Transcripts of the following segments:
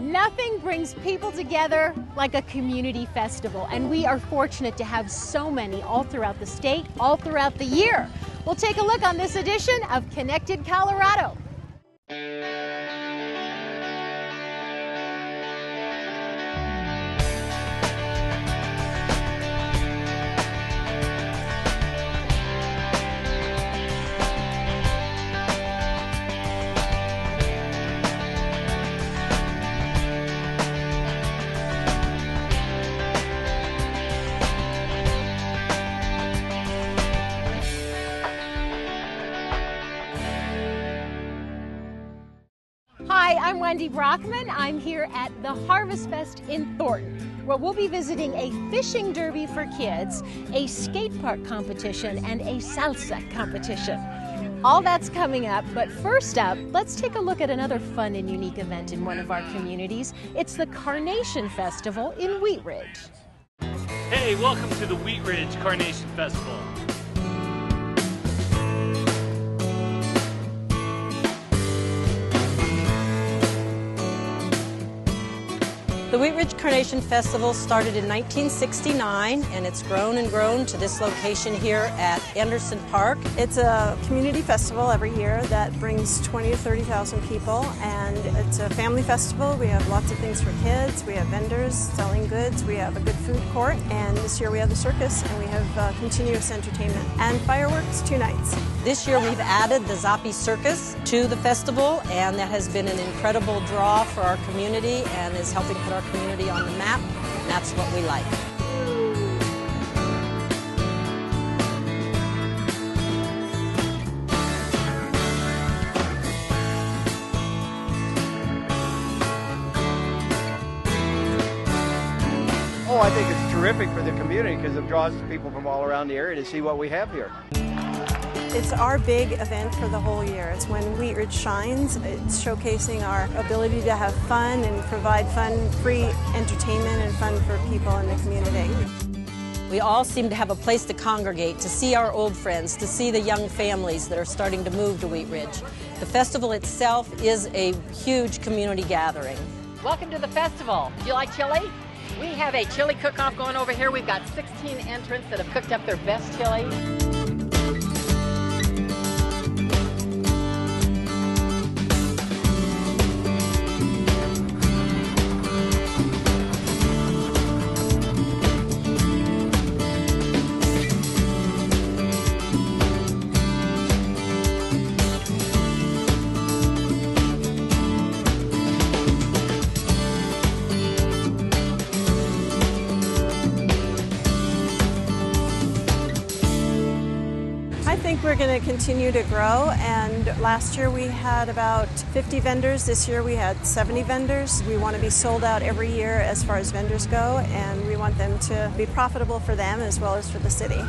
Nothing brings people together like a community festival, and we are fortunate to have so many all throughout the state, all throughout the year. We'll take a look on this edition of Connected Colorado. Hi, I'm Wendy Brockman. I'm here at the Harvest Fest in Thornton, where we'll be visiting a fishing derby for kids, a skate park competition, and a salsa competition. All that's coming up, but first up, let's take a look at another fun and unique event in one of our communities. It's the Carnation Festival in Wheat Ridge. Hey, welcome to the Wheat Ridge Carnation Festival. The Wheat Ridge Carnation Festival started in 1969, and it's grown and grown to this location here at Anderson Park. It's a community festival every year that brings 20 to 30,000 people, and it's a family festival. We have lots of things for kids. We have vendors selling goods. We have a good food court, and this year we have the circus, and we have continuous entertainment and fireworks 2 nights. This year we've added the Zoppi Circus to the festival, and that has been an incredible draw for our community and is helping put our community on the map. And that's what we like. Oh, I think it's terrific for the community because it draws people from all around the area to see what we have here. It's our big event for the whole year. It's when Wheat Ridge shines. It's showcasing our ability to have fun and provide fun, free entertainment and fun for people in the community. We all seem to have a place to congregate, to see our old friends, to see the young families that are starting to move to Wheat Ridge. The festival itself is a huge community gathering. Welcome to the festival. Do you like chili? We have a chili cook-off going over here. We've got 16 entrants that have cooked up their best chili. I think we're going to continue to grow, and last year we had about 50 vendors. This year we had 70 vendors. We want to be sold out every year as far as vendors go, and we want them to be profitable for them as well as for the city.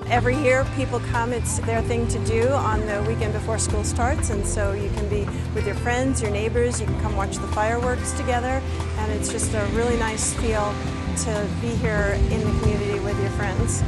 Every year people come, it's their thing to do on the weekend before school starts, and so you can be with your friends, your neighbors, you can come watch the fireworks together, and it's just a really nice feel to be here in the community with your friends.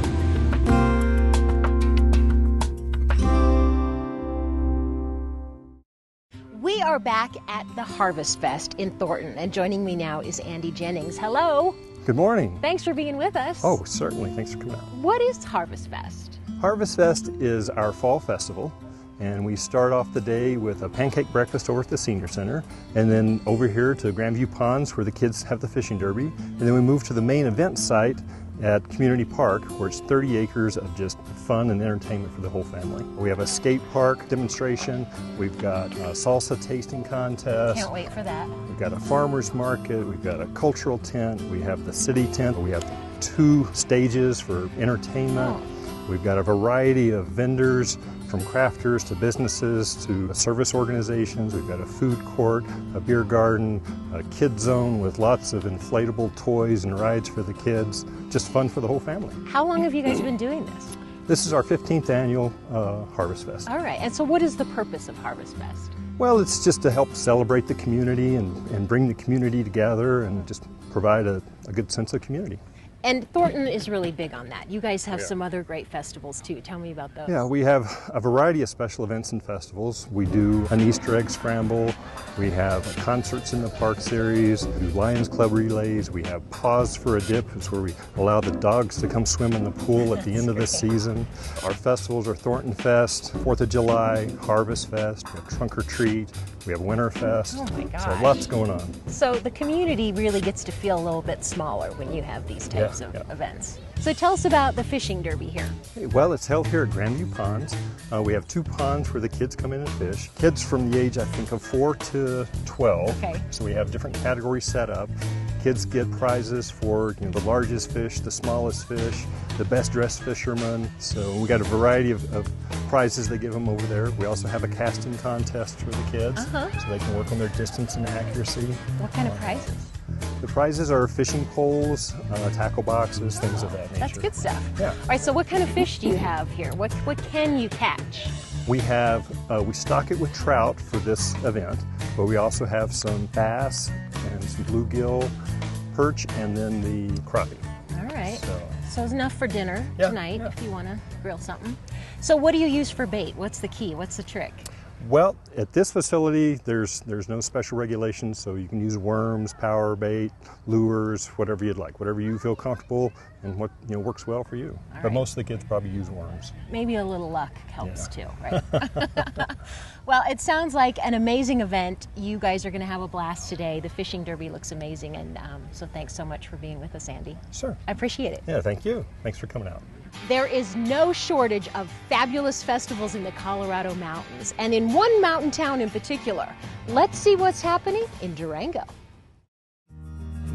We are back at the Harvest Fest in Thornton, and joining me now is Andy Jennings. Hello. Good morning. Thanks for being with us. Oh, certainly. Thanks for coming out. What is Harvest Fest? Harvest Fest is our fall festival, and we start off the day with a pancake breakfast over at the Senior Center, and then over here to Grandview Ponds where the kids have the fishing derby, and then we move to the main event site at Community Park, where it's 30 acres of just fun and entertainment for the whole family. We have a skate park demonstration, we've got a salsa tasting contest. Can't wait for that. We've got a farmer's market, we've got a cultural tent, we have the city tent, we have 2 stages for entertainment. We've got a variety of vendors, from crafters to businesses to service organizations. We've got a food court, a beer garden, a kid zone with lots of inflatable toys and rides for the kids. Just fun for the whole family. How long have you guys been doing this? This is our 15th annual Harvest Fest. All right, and so what is the purpose of Harvest Fest? Well, it's just to help celebrate the community and bring the community together and just provide a good sense of community. And Thornton is really big on that. You guys have some other great festivals too. Tell me about those. Yeah, we have a variety of special events and festivals. We do an Easter egg scramble. We have concerts in the park series. We do Lions Club relays. We have Pause for a Dip. It's where we allow the dogs to come swim in the pool at the end of the season. Our festivals are Thornton Fest, 4th of July, Harvest Fest, we have Trunk or Treat, we have Winter Fest. Oh my gosh. So lots going on. So the community really gets to feel a little bit smaller when you have these types of events. So tell us about the fishing derby here. Well, it's held here at Grandview Ponds. We have 2 ponds where the kids come in and fish. Kids from the age, I think, of 4 to 12. Okay. So we have different categories set up. Kids get prizes for the largest fish, the smallest fish, the best dressed fisherman. So we got a variety of prizes they give them over there. We also have a casting contest for the kids, so they can work on their distance and accuracy. What kind of prizes? The prizes are fishing poles, tackle boxes, things of that nature. That's good stuff. Yeah. All right, so what kind of fish do you have here? What can you catch? We have, we stock it with trout for this event, but we also have some bass and some bluegill, perch, and then the crappie. All right. So it's enough for dinner tonight if you want to grill something. So what do you use for bait? What's the key? What's the trick? Well, at this facility, there's no special regulations, so you can use worms, power bait, lures, whatever you'd like, whatever you feel comfortable and what works well for you. But most of the kids probably use worms. Maybe a little luck helps too, right? Well, it sounds like an amazing event. You guys are going to have a blast today. The fishing derby looks amazing, and so thanks so much for being with us, Andy. Sure. I appreciate it. Yeah, thank you. Thanks for coming out. There is no shortage of fabulous festivals in the Colorado mountains, and in one mountain town in particular. Let's see what's happening in Durango.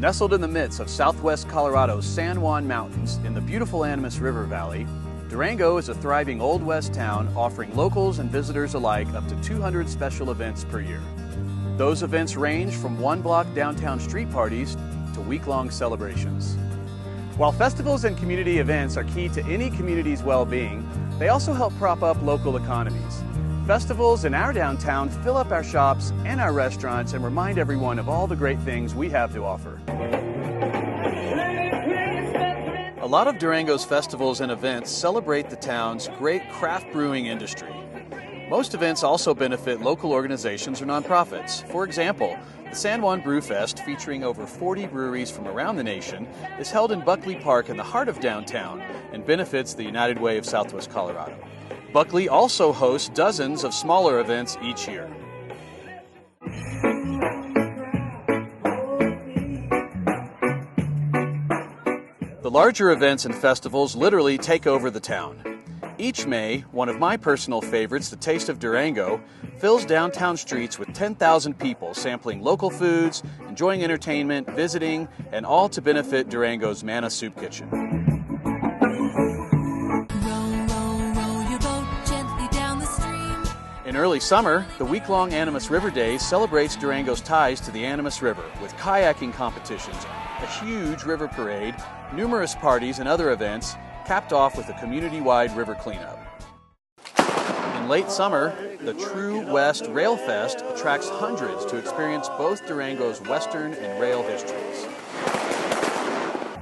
Nestled in the midst of southwest Colorado's San Juan Mountains in the beautiful Animas River Valley, Durango is a thriving Old West town offering locals and visitors alike up to 200 special events per year. Those events range from one-block downtown street parties to week-long celebrations. While festivals and community events are key to any community's well-being, they also help prop up local economies. Festivals in our downtown fill up our shops and our restaurants and remind everyone of all the great things we have to offer. A lot of Durango's festivals and events celebrate the town's great craft brewing industry. Most events also benefit local organizations or nonprofits. For example, the San Juan Brew Fest, featuring over 40 breweries from around the nation, is held in Buckley Park in the heart of downtown and benefits the United Way of Southwest Colorado. Buckley also hosts dozens of smaller events each year. The larger events and festivals literally take over the town. Each May, one of my personal favorites, the Taste of Durango, fills downtown streets with 10,000 people sampling local foods, enjoying entertainment, visiting, and all to benefit Durango's Manna Soup Kitchen. In early summer, the week-long Animas River Days celebrates Durango's ties to the Animas River with kayaking competitions, a huge river parade, numerous parties and other events, capped off with a community-wide river cleanup. In late summer, the True West Rail Fest attracts hundreds to experience both Durango's Western and rail histories.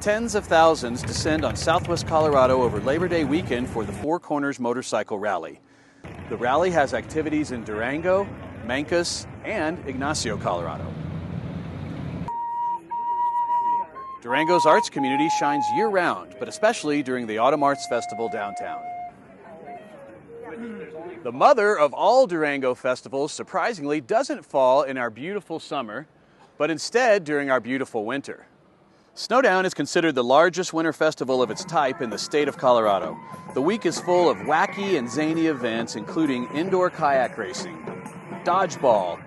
Tens of thousands descend on Southwest Colorado over Labor Day weekend for the Four Corners Motorcycle Rally. The rally has activities in Durango, Mancos, and Ignacio, Colorado. Durango's arts community shines year-round, but especially during the Autumn Arts Festival downtown. The mother of all Durango festivals, surprisingly, doesn't fall in our beautiful summer, but instead during our beautiful winter. Snowdown is considered the largest winter festival of its type in the state of Colorado. The week is full of wacky and zany events, including indoor kayak racing, dodgeball,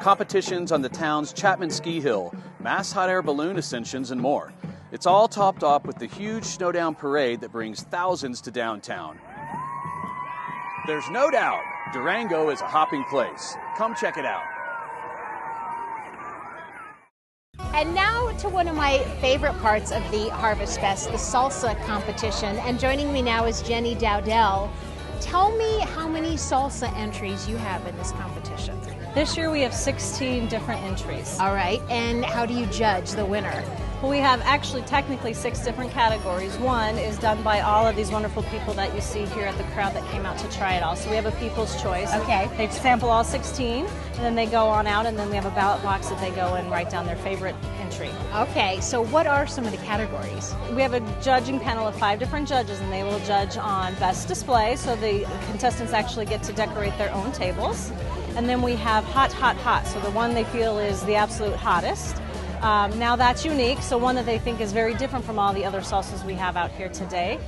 competitions on the town's Chapman Ski Hill, mass hot air balloon ascensions, and more. It's all topped off with the huge Snowdown parade that brings thousands to downtown. There's no doubt Durango is a hopping place. Come check it out. And now to one of my favorite parts of the Harvest Fest, the Salsa Competition. And joining me now is Jenny Dowdell. Tell me how many salsa entries you have in this competition. This year we have 16 different entries. All right, and how do you judge the winner? Well, we have actually technically 6 different categories. One is done by all of these wonderful people that you see here at the crowd that came out to try it all. So we have a people's choice. Okay. They sample all 16, and then they go on out, and then we have a ballot box that they go and write down their favorite entry. Okay, so what are some of the categories? We have a judging panel of 5 different judges, and they will judge on best display, so the contestants actually get to decorate their own tables. And then we have hot, hot, hot, so the one they feel is the absolute hottest. Now that's unique, so one that they think is very different from all the other salsas we have out here today.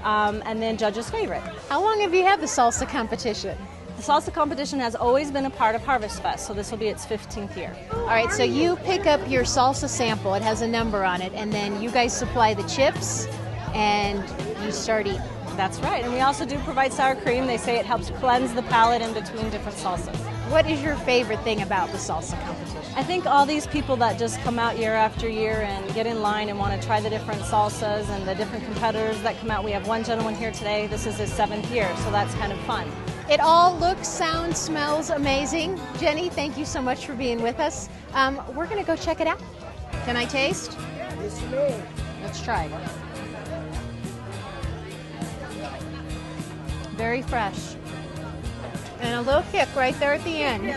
And then judges' favorite. How long have you had the salsa competition? The salsa competition has always been a part of Harvest Fest, so this will be its 15th year. All right, so you pick up your salsa sample, it has a number on it, and then you guys supply the chips and you start eating. That's right, and we also do provide sour cream. They say it helps cleanse the palate in between different salsas. What is your favorite thing about the salsa competition? I think all these people that just come out year after year and get in line and want to try the different salsas and the different competitors that come out. We have one gentleman here today. This is his 7th year, so that's kind of fun. It all looks, sounds, smells amazing. Jenny, thank you so much for being with us. We're going to go check it out. Can I taste? Yes, you may. Let's try. Very fresh. And a little kick right there at the end.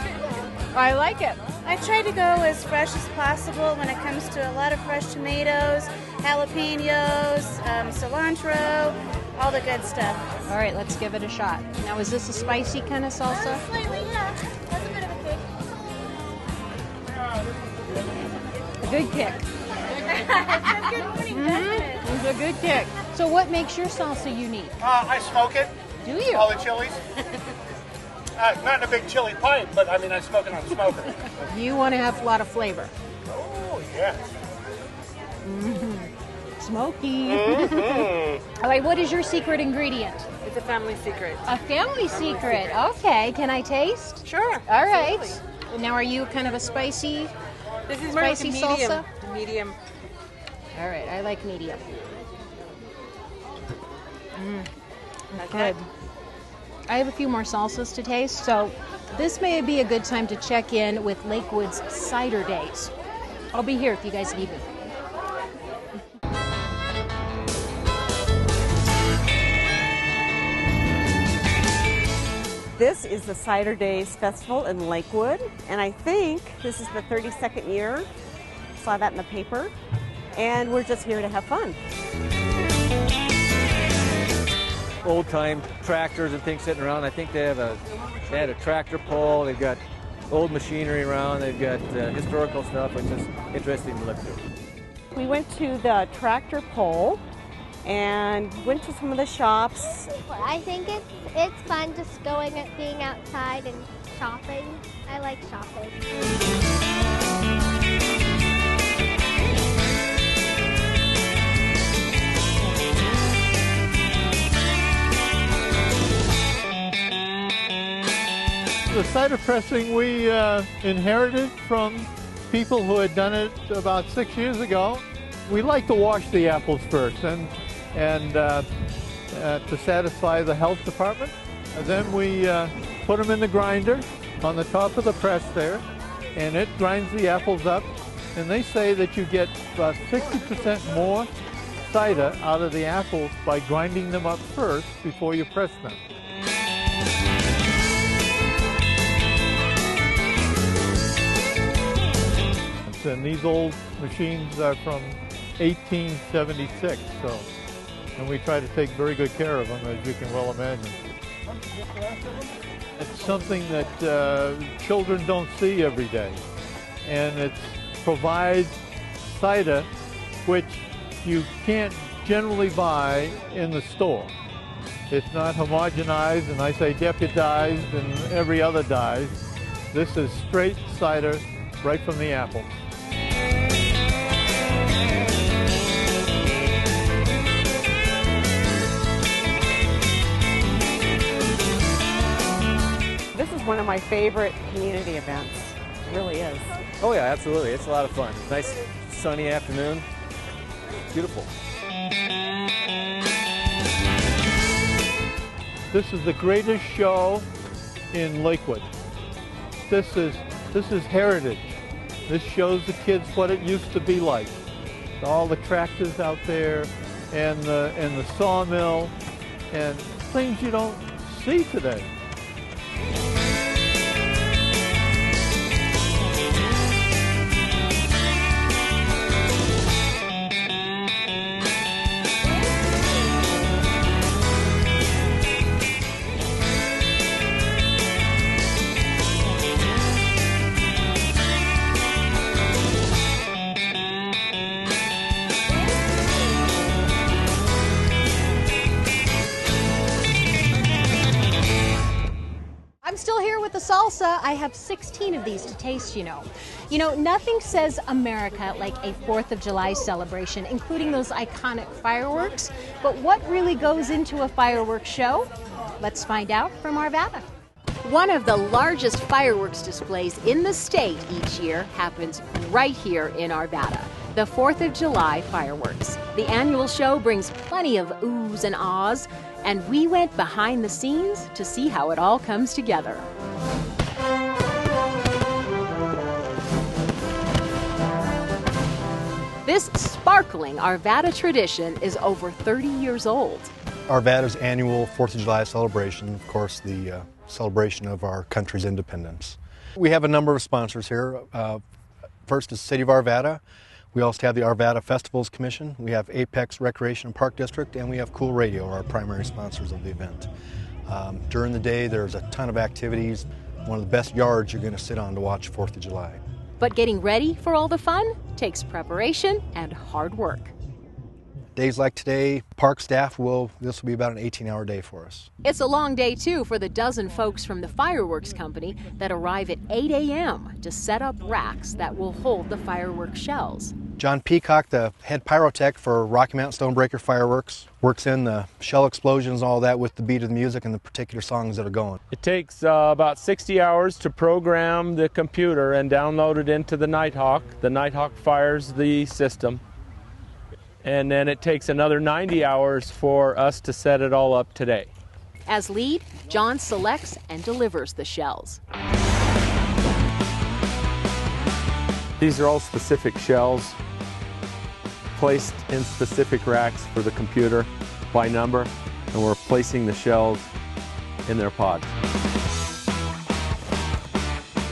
I like it. I try to go as fresh as possible when it comes to a lot of fresh tomatoes, jalapenos, cilantro, all the good stuff. All right, let's give it a shot. Now, is this a spicy kind of salsa? Slightly, yeah. That's a bit of a kick. A good kick. It's a good morning, doesn't it? It's a good kick. So what makes your salsa unique? I smoke it. Do you? All the chilies. Not in a big chili pipe, but I mean, I smoke it on a smoker. You want to have a lot of flavor. Oh, yes. Smoky. All right, what is your secret ingredient? It's a family secret. A family secret. Okay, can I taste? Sure. All right. Now, are you kind of a spicy? This is more like a Spicy medium. salsa? Medium. All right, I like medium. Okay. Good. I have a few more salsas to taste, so this may be a good time to check in with Lakewood's Cider Days. I'll be here if you guys need me. This is the Cider Days Festival in Lakewood, and I think this is the 32nd year. Saw that in the paper, and we're just here to have fun. Old-time tractors and things sitting around. I think they had a tractor pull. They've got old machinery around. They've got historical stuff, which is interesting to look through. We went to the tractor pull and went to some of the shops. I think it's fun just being outside and shopping. I like shopping. The cider pressing we inherited from people who had done it about 6 years ago. We like to wash the apples first and to satisfy the health department. And then we put them in the grinder on the top of the press there, and it grinds the apples up. And they say that you get about 60% more cider out of the apples by grinding them up first before you press them. And these old machines are from 1876, and we try to take very good care of them, as you can well imagine. It's something that children don't see every day, and it provides cider which you can't generally buy in the store. It's not homogenized, and I say deputized and every other dyes. This is straight cider right from the apple. one of my favorite community events. It really is. Oh yeah, absolutely. It's a lot of fun. Nice sunny afternoon. Beautiful. This is the greatest show in Lakewood. This is heritage. This shows the kids what it used to be like. All the tractors out there and the sawmill and things you don't see today. Still here with the salsa. I have 16 of these to taste, you know. You know, nothing says America like a 4th of July celebration, including those iconic fireworks. But what really goes into a fireworks show? Let's find out from Arvada. One of the largest fireworks displays in the state each year happens right here in Arvada. The 4th of July fireworks. The annual show brings plenty of oohs and ahs, and we went behind the scenes to see how it all comes together. This sparkling Arvada tradition is over 30 years old. Arvada's annual 4th of July celebration, of course, the celebration of our country's independence. We have a number of sponsors here. First is the City of Arvada. We also have the Arvada Festivals Commission, we have Apex Recreation and Park District, and we have Cool Radio, our primary sponsors of the event. During the day, there's a ton of activities. One of the best yards you're going to sit on to watch 4th of July. But getting ready for all the fun takes preparation and hard work. Days like today, park staff this will be about an 18-hour day for us. It's a long day, too, for the dozen folks from the fireworks company that arrive at 8 a.m. to set up racks that will hold the fireworks shells. John Peacock, the head pyrotech for Rocky Mountain Stonebreaker Fireworks, works in the shell explosions, all that with the beat of the music and the particular songs that are going. It takes about 60 hours to program the computer and download it into the Nighthawk. The Nighthawk fires the system. And then it takes another 90 hours for us to set it all up today. As lead, John selects and delivers the shells. These are all specific shells placed in specific racks for the computer by number, and we're placing the shells in their pods.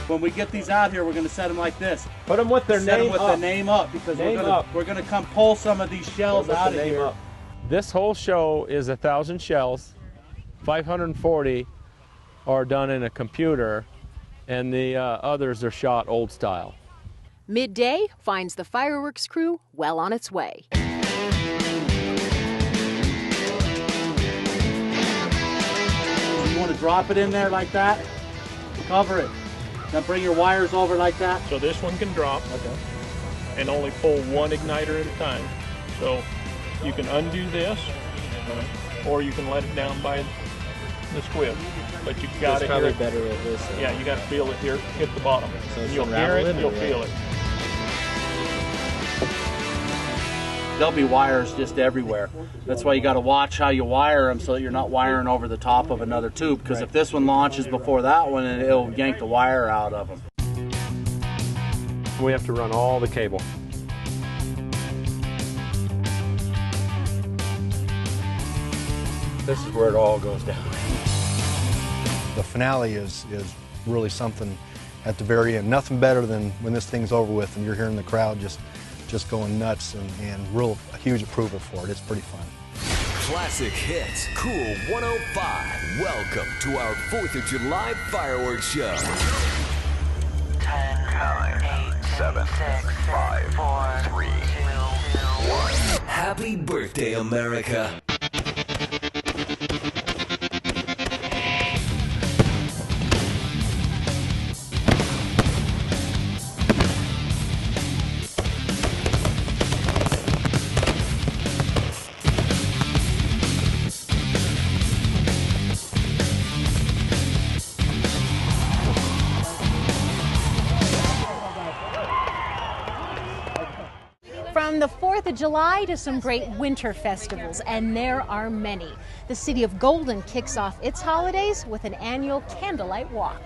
When we get these out here, we're going to set them like this. Put them with their set name them with up. the name up, because Name we're going to come pull some of these shells out of here. This whole show is 1,000 shells. 540 are done in a computer, and the others are shot old style. Midday finds the fireworks crew well on its way. You want to drop it in there like that? Cover it. Now bring your wires over like that. So this one can drop, and only pull one igniter at a time. So you can undo this, or you can let it down by the squib. But you got to hear it. Better at this. Yeah, you got to feel it here, hit the bottom. So and you'll hear it, you'll feel it. There'll be wires just everywhere. That's why you got to watch how you wire them so that you're not wiring over the top of another tube, because if this one launches before that one, it'll yank the wire out of them. We have to run all the cable. This is where it all goes down. The finale is really something at the very end. Nothing better than when this thing's over with and you're hearing the crowd just going nuts and a huge approval for it. It's pretty fun. Classic hits, Cool 105. Welcome to our 4th of July fireworks show. 10, 9, 8, 7, 6, 5, 4, 3, 2, 1. Happy birthday, America. From the 4th of July to some great winter festivals, and there are many. The city of Golden kicks off its holidays with an annual candlelight walk.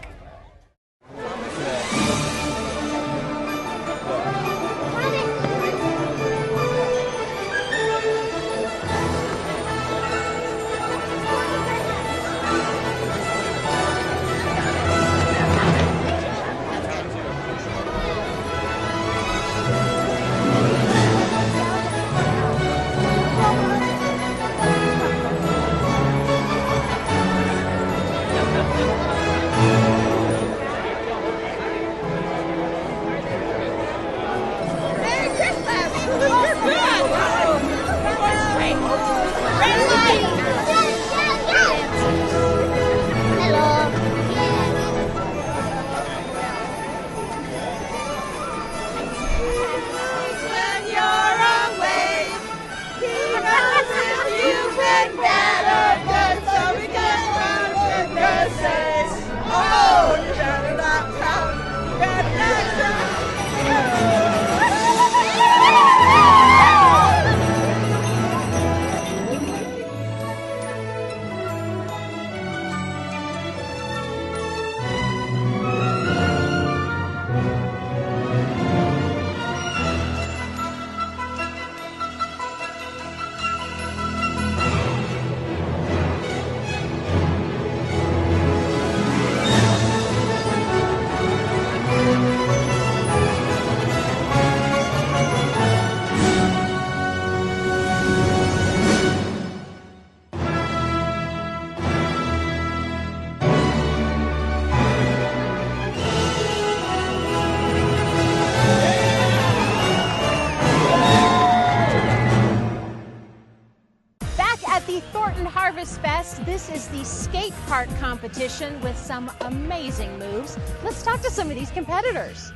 Thornton Harvest Fest. This is the skate park competition with some amazing moves. Let's talk to some of these competitors.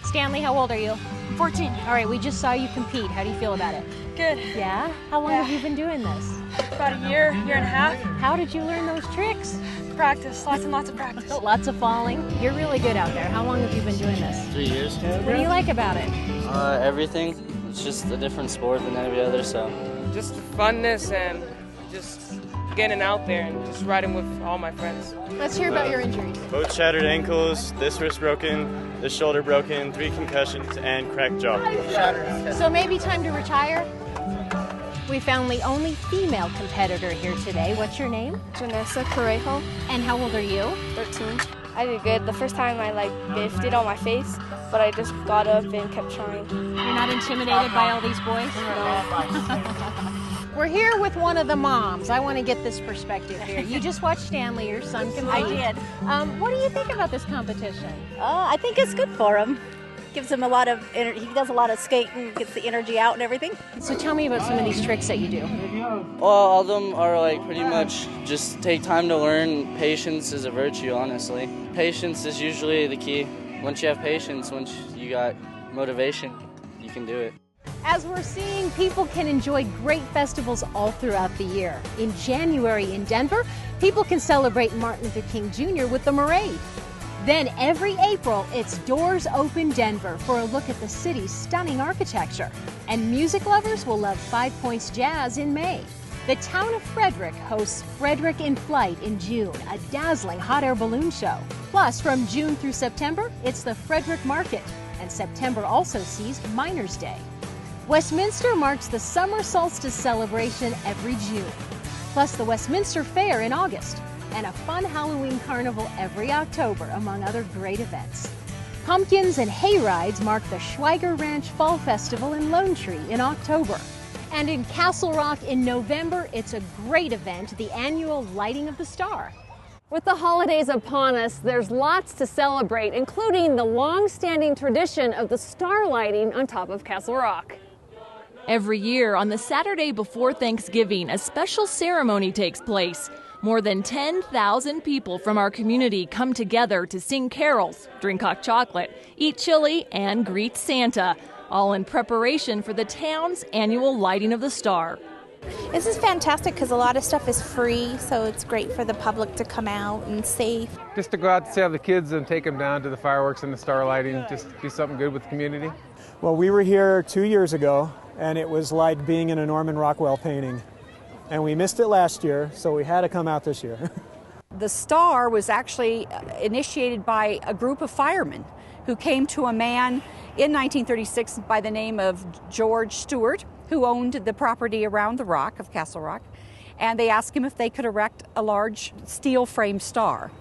Stanley, how old are you? 14. All right, we just saw you compete. How do you feel about it? Good. Yeah? How long have you been doing this? About a year, year and a half. How did you learn those tricks? Practice, lots and lots of practice. Lots of falling. You're really good out there. How long have you been doing this? 3 years. What do you like about it? Everything. It's just a different sport than every other, so. Just funness and just getting out there and just riding with all my friends. Let's hear about your injuries. Both shattered ankles, this wrist broken, this shoulder broken, 3 concussions, and cracked jaw. So maybe time to retire? We found the only female competitor here today. What's your name? Janessa Correjo. And how old are you? 13. I did good. The first time I biffed it on my face, but I just got up and kept trying. You're not intimidated by all these boys? No. We're here with one of the moms. I want to get this perspective here. You just watched Stanley, your son, compete. I did. What do you think about this competition? I think it's good for him. Gives him a lot of energy. He does a lot of skating, gets the energy out and everything. So tell me about some of these tricks that you do. Well, all of them are pretty much just take time to learn. Patience is a virtue, honestly. Patience is usually the key. Once you have patience, once you got motivation, you can do it. As we're seeing, people can enjoy great festivals all throughout the year. In January in Denver, people can celebrate Martin Luther King Jr. with the Parade. Then every April, it's Doors Open Denver for a look at the city's stunning architecture. And music lovers will love 5 Points Jazz in May. The town of Frederick hosts Frederick in Flight in June, a dazzling hot air balloon show. Plus, from June through September, it's the Frederick Market. And September also sees Miners' Day. Westminster marks the summer solstice celebration every June. Plus the Westminster Fair in August. And a fun Halloween carnival every October, among other great events. Pumpkins and hay rides mark the Schweiger Ranch Fall Festival in Lone Tree in October. And in Castle Rock in November, it's a great event, the annual Lighting of the Star. With the holidays upon us, there's lots to celebrate, including the long-standing tradition of the star lighting on top of Castle Rock. Every year, on the Saturday before Thanksgiving, a special ceremony takes place. More than 10,000 people from our community come together to sing carols, drink hot chocolate, eat chili, and greet Santa, all in preparation for the town's annual Lighting of the Star. This is fantastic because a lot of stuff is free, so it's great for the public to come out and safe. Just to go out to see the kids and take them down to the fireworks and the star lighting, just do something good with the community. Well, we were here 2 years ago, and it was like being in a Norman Rockwell painting. And we missed it last year, so we had to come out this year. The star was actually initiated by a group of firemen who came to a man in 1936 by the name of George Stewart, who owned the property around the rock of Castle Rock, and they asked him if they could erect a large steel frame star.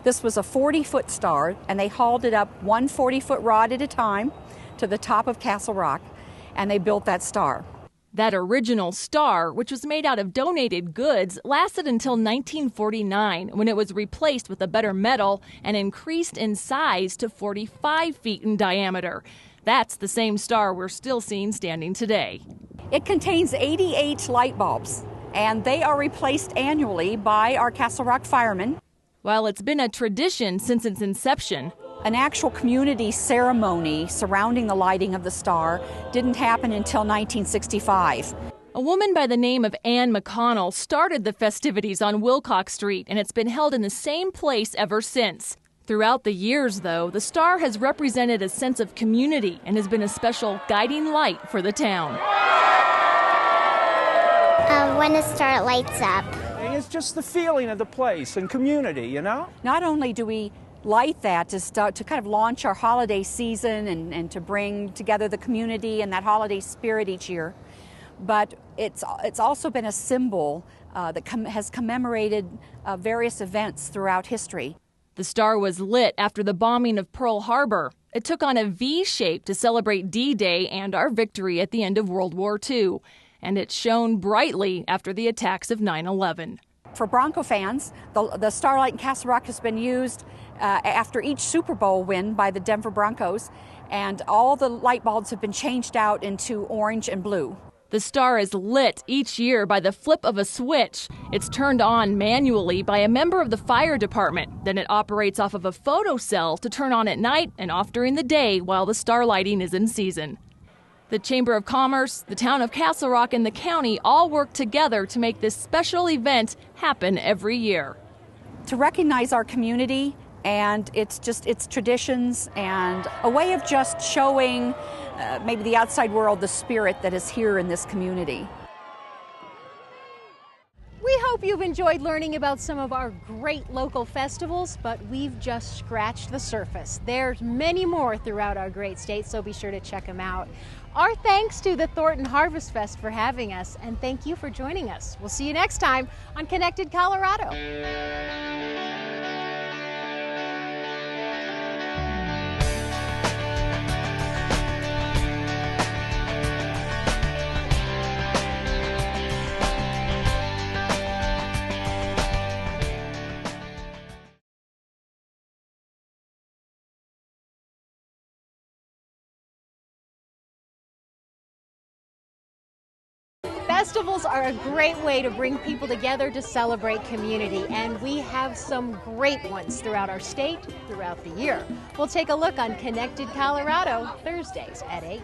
This was a 40-foot star, and they hauled it up one 40-foot rod at a time to the top of Castle Rock, and they built that star. That original star, which was made out of donated goods, lasted until 1949, when it was replaced with a better metal and increased in size to 45 feet in diameter. That's the same star we're still seeing standing today. It contains 88 light bulbs, and they are replaced annually by our Castle Rock firemen. While it's been a tradition since its inception, an actual community ceremony surrounding the lighting of the star didn't happen until 1965. A woman by the name of Ann McConnell started the festivities on Wilcox Street, and it's been held in the same place ever since. Throughout the years, though, the star has represented a sense of community and has been a special guiding light for the town. When the star lights up. It's just the feeling of the place and community, you know? Not only do we light that to kind of launch our holiday season and to bring together the community and that holiday spirit each year, but it's also been a symbol that has commemorated various events throughout history. The star was lit after the bombing of Pearl Harbor. It took on a V shape to celebrate D-Day and our victory at the end of World War II, and it shone brightly after the attacks of 9/11. For Bronco fans, the starlight in Castle Rock has been used after each Super Bowl win by the Denver Broncos, and all the light bulbs have been changed out into orange and blue. The star is lit each year by the flip of a switch. It's turned on manually by a member of the fire department. Then it operates off of a photo cell to turn on at night and off during the day while the star lighting is in season. The Chamber of Commerce, the town of Castle Rock, and the county all work together to make this special event happen every year. To recognize our community and its traditions, and a way of just showing maybe the outside world the spirit that is here in this community. We hope you've enjoyed learning about some of our great local festivals, but we've just scratched the surface. There's many more throughout our great state, so be sure to check them out. Our thanks to the Thornton Harvest Fest for having us, and thank you for joining us. We'll see you next time on Connected Colorado. Festivals are a great way to bring people together to celebrate community, and we have some great ones throughout our state, throughout the year. We'll take a look on Connected Colorado, Thursdays at 8.